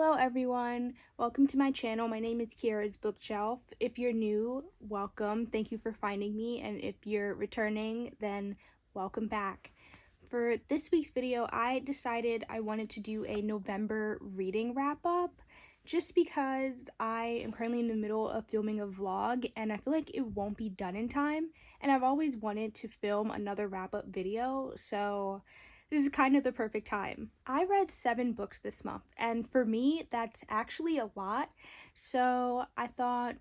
Hello everyone, welcome to my channel. My name is Kiara's Bookshelf. If you're new, welcome. Thank you for finding me, and if you're returning, then welcome back. For this week's video, I decided I wanted to do a November reading wrap-up just because I am currently in the middle of filming a vlog and I feel like it won't be done in time, and I've always wanted to film another wrap-up video, so this is kind of the perfect time. I read 7 books this month, and for me, that's actually a lot, so I thought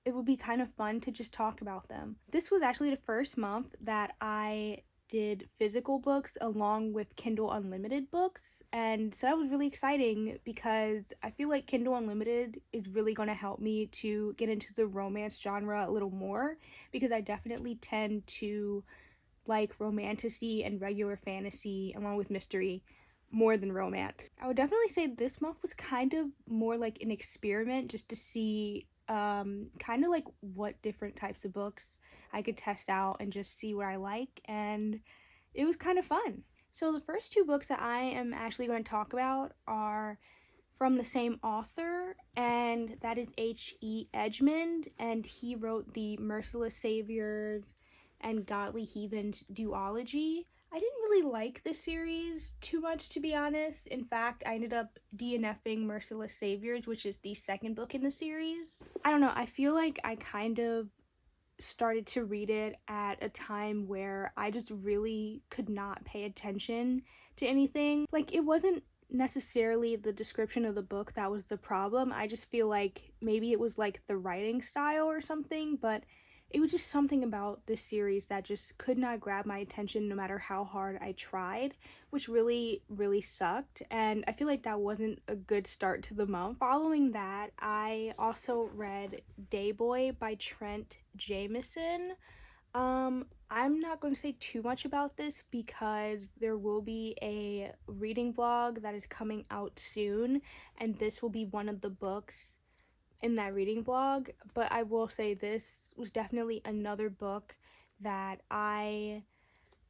it would be kind of fun to just talk about them. This was actually the first month that I did physical books along with Kindle Unlimited books, and so that was really exciting because I feel like Kindle Unlimited is really going to help me to get into the romance genre a little more, because I definitely tend to like romantasy and regular fantasy along with mystery more than romance. I would definitely say this month was kind of more like an experiment just to see kind of like what different types of books I could test out and just see what I like, and it was kind of fun. So the first 2 books that I am actually going to talk about are from the same author, and that is H.E. Edgmond, and he wrote the Merciless Saviors and Godly Heathens duology. I didn't really like this series too much, to be honest. In fact, I ended up DNFing Merciless Saviors, which is the second book in the series. I don't know, I feel like I kind of started to read it at a time where I just really could not pay attention to anything. Like, it wasn't necessarily the description of the book that was the problem. I just feel like maybe it was like the writing style or something, but it was just something about this series that just could not grab my attention no matter how hard I tried, which really sucked, and I feel like that wasn't a good start to the month. Following that, I also read Dayboy by Trent Jameson. I'm not going to say too much about this because there will be a reading vlog that is coming out soon, and this will be one of the books in that reading vlog, but I will say this was definitely another book that I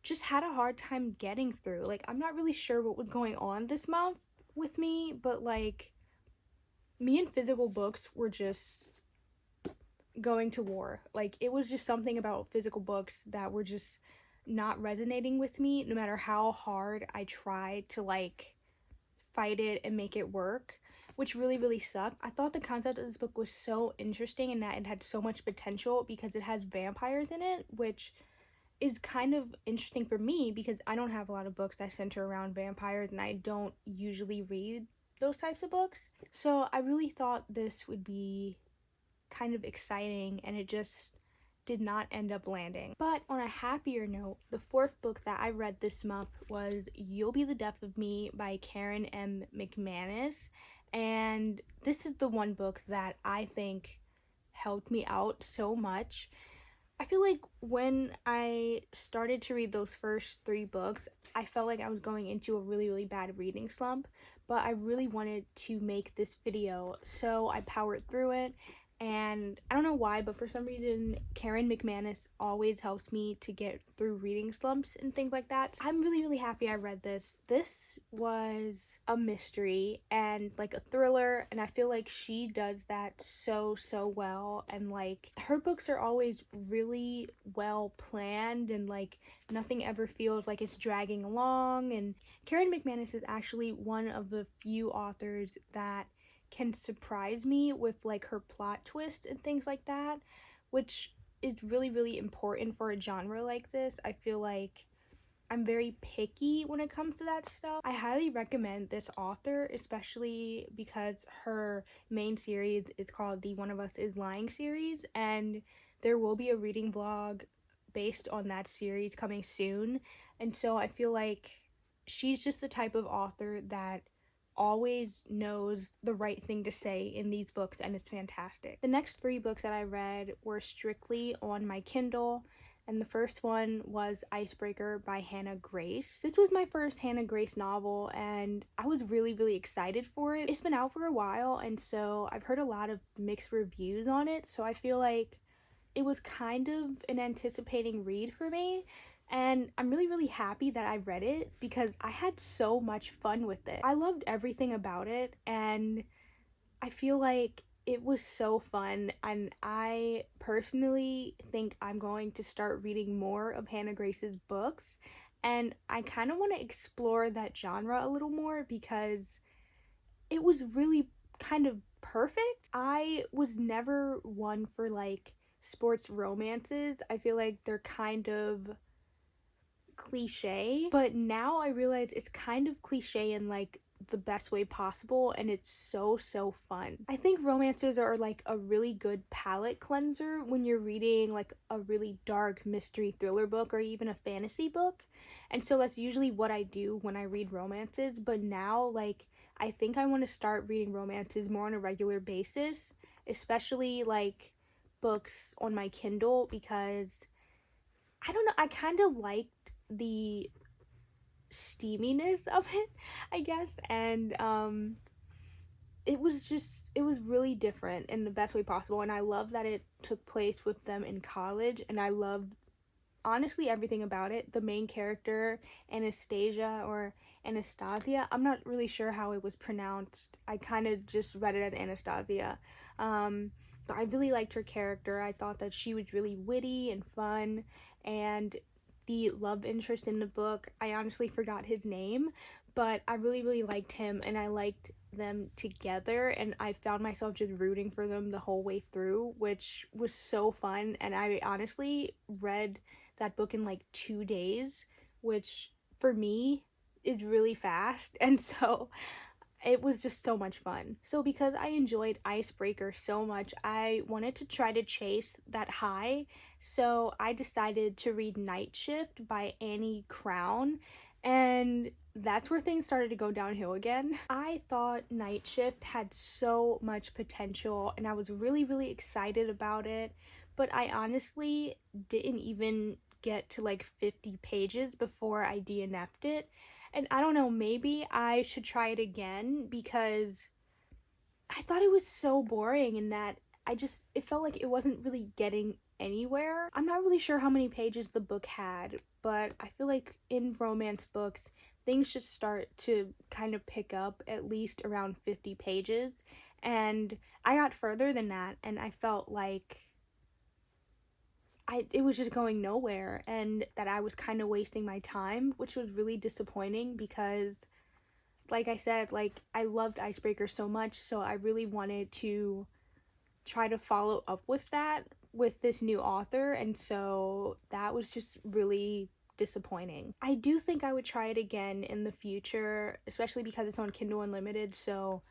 just had a hard time getting through. Like, I'm not really sure what was going on this month with me, but like, me and physical books were just going to war. Like, it was just something about physical books that were just not resonating with me no matter how hard I tried to like fight it and make it work, which really sucked. I thought the concept of this book was so interesting and that it had so much potential because it has vampires in it, which is kind of interesting for me because I don't have a lot of books that center around vampires and I don't usually read those types of books. So I really thought this would be kind of exciting, and it just did not end up landing. But on a happier note, the 4th book that I read this month was You'll Be the Death of Me by Karen M. McManus, and this is the one book that I think helped me out so much. I feel like when I started to read those first 3 books, I felt like I was going into a really bad reading slump, but I really wanted to make this video, so I powered through it. And I don't know why, but for some reason Karen McManus always helps me to get through reading slumps and things like that. So I'm really happy I read this. This was a mystery and like a thriller, and I feel like she does that so well, and like her books are always really well planned and like nothing ever feels like it's dragging along. And Karen McManus is actually one of the few authors that can surprise me with like her plot twist and things like that, which is really important for a genre like this. I feel like I'm very picky when it comes to that stuff. I highly recommend this author, especially because her main series is called the One of Us is Lying series, and there will be a reading vlog based on that series coming soon. And so I feel like she's just the type of author that always knows the right thing to say in these books, and it's fantastic. The next 3 books that I read were strictly on my Kindle, and the first one was Icebreaker by Hannah Grace. This was my first Hannah Grace novel, and I was really excited for it. It's been out for a while, and so I've heard a lot of mixed reviews on it, so I feel like it was kind of an anticipating read for me. And I'm really, really happy that I read it because I had so much fun with it. I loved everything about it, and I feel like it was so fun. And I personally think I'm going to start reading more of Hannah Grace's books. And I kind of want to explore that genre a little more because it was really kind of perfect. I was never one for like sports romances. I feel like they're kind of cliche, but now I realize it's kind of cliche in like the best way possible, and it's so fun. I think romances are like a really good palate cleanser when you're reading like a really dark mystery thriller book or even a fantasy book. And so that's usually what I do when I read romances, but now like I think I want to start reading romances more on a regular basis, especially like books on my Kindle, because I don't know, I kind of liked the steaminess of it, I guess, and it was really different in the best way possible, and I love that it took place with them in college, and I love honestly everything about it. The main character, Anastasia or Anastasia, I'm not really sure how it was pronounced. I kind of just read it as Anastasia. But I really liked her character. I thought that she was really witty and fun, and the love interest in the book, I honestly forgot his name, but I really, really liked him, and I liked them together, and I found myself just rooting for them the whole way through, which was so fun. And I honestly read that book in like 2 days, which for me is really fast. And so it was just so much fun. So because I enjoyed Icebreaker so much, I wanted to try to chase that high. So I decided to read Night Shift by Annie Crown, and that's where things started to go downhill again. I thought Night Shift had so much potential, and I was really, really excited about it, but I honestly didn't even get to like 50 pages before I DNF'd it. And I don't know, maybe I should try it again because I thought it was so boring and that it felt like it wasn't really getting anywhere. I'm not really sure how many pages the book had, but I feel like in romance books, things just start to kind of pick up at least around 50 pages. And I got further than that, and I felt like it was just going nowhere, and that I was kind of wasting my time, which was really disappointing because like I said, like I loved Icebreaker so much, so I really wanted to try to follow up with that with this new author, and so that was just really disappointing. I do think I would try it again in the future, especially because it's on Kindle Unlimited, so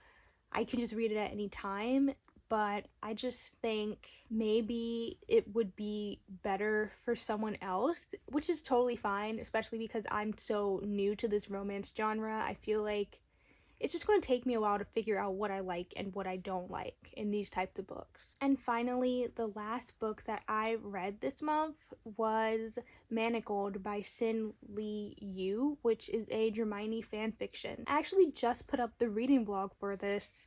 I can just read it at any time. But I just think maybe it would be better for someone else, which is totally fine, especially because I'm so new to this romance genre. I feel like it's just going to take me a while to figure out what I like and what I don't like in these types of books. And finally, the last book that I read this month was MANACLED by SinLiYu, which is a DRAMIONE fanfiction. I actually just put up the reading vlog for this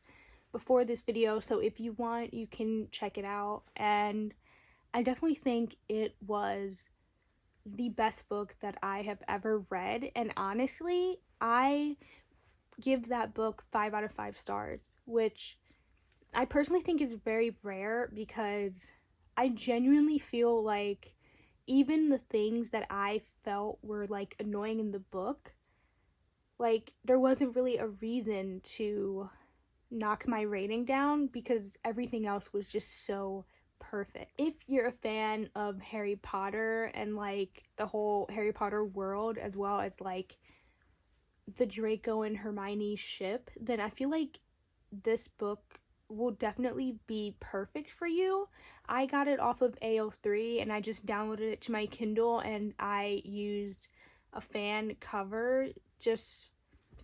before this video, so if you want, you can check it out. And I definitely think it was the best book that I have ever read, and honestly, I give that book 5 out of 5 stars, which I personally think is very rare because I genuinely feel like even the things that I felt were like annoying in the book, like there wasn't really a reason to knock my rating down because everything else was just so perfect. If you're a fan of Harry Potter and like the whole Harry Potter world, as well as like the Draco and Hermione ship, then I feel like this book will definitely be perfect for you. I got it off of AO3 and I just downloaded it to my Kindle, and I used a fan cover just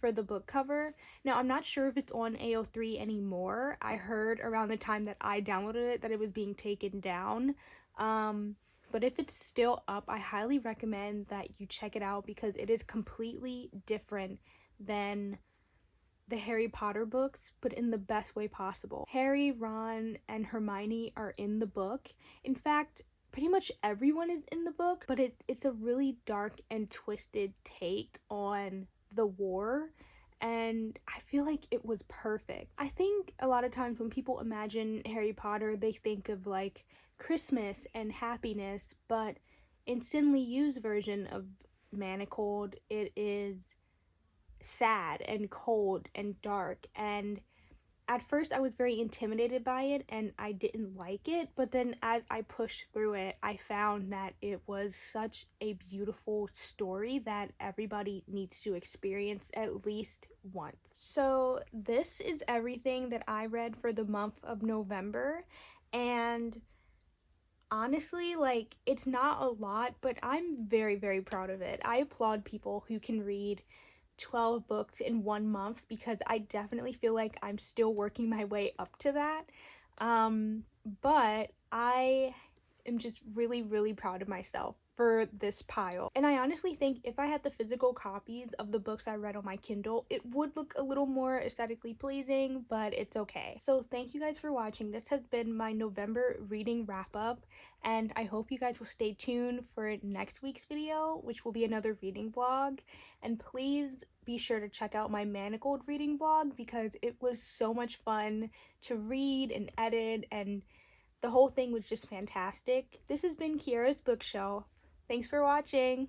for the book cover. Now, I'm not sure if it's on AO3 anymore. I heard around the time that I downloaded it that it was being taken down. But if it's still up, I highly recommend that you check it out because it is completely different than the Harry Potter books, but in the best way possible. Harry, Ron, and Hermione are in the book. In fact, pretty much everyone is in the book, but it's a really dark and twisted take on the war, and I feel like it was perfect. I think a lot of times when people imagine Harry Potter, they think of like Christmas and happiness, but in SinLiYu's version of Manacled, it is sad and cold and dark, and at first I was very intimidated by it and I didn't like it, but then as I pushed through it, I found that it was such a beautiful story that everybody needs to experience at least once. So this is everything that I read for the month of November, and honestly, like, it's not a lot, but I'm very, very proud of it. I applaud people who can read 12 books in 1 month because I definitely feel like I'm still working my way up to that. But I am just really, really proud of myself for this pile. And I honestly think if I had the physical copies of the books I read on my Kindle, it would look a little more aesthetically pleasing, but it's okay. So thank you guys for watching. This has been my November reading wrap up, and I hope you guys will stay tuned for next week's video, which will be another reading vlog. And please be sure to check out my Manacled reading vlog because it was so much fun to read and edit, and the whole thing was just fantastic. This has been Kiara's Bookshelf. Thanks for watching.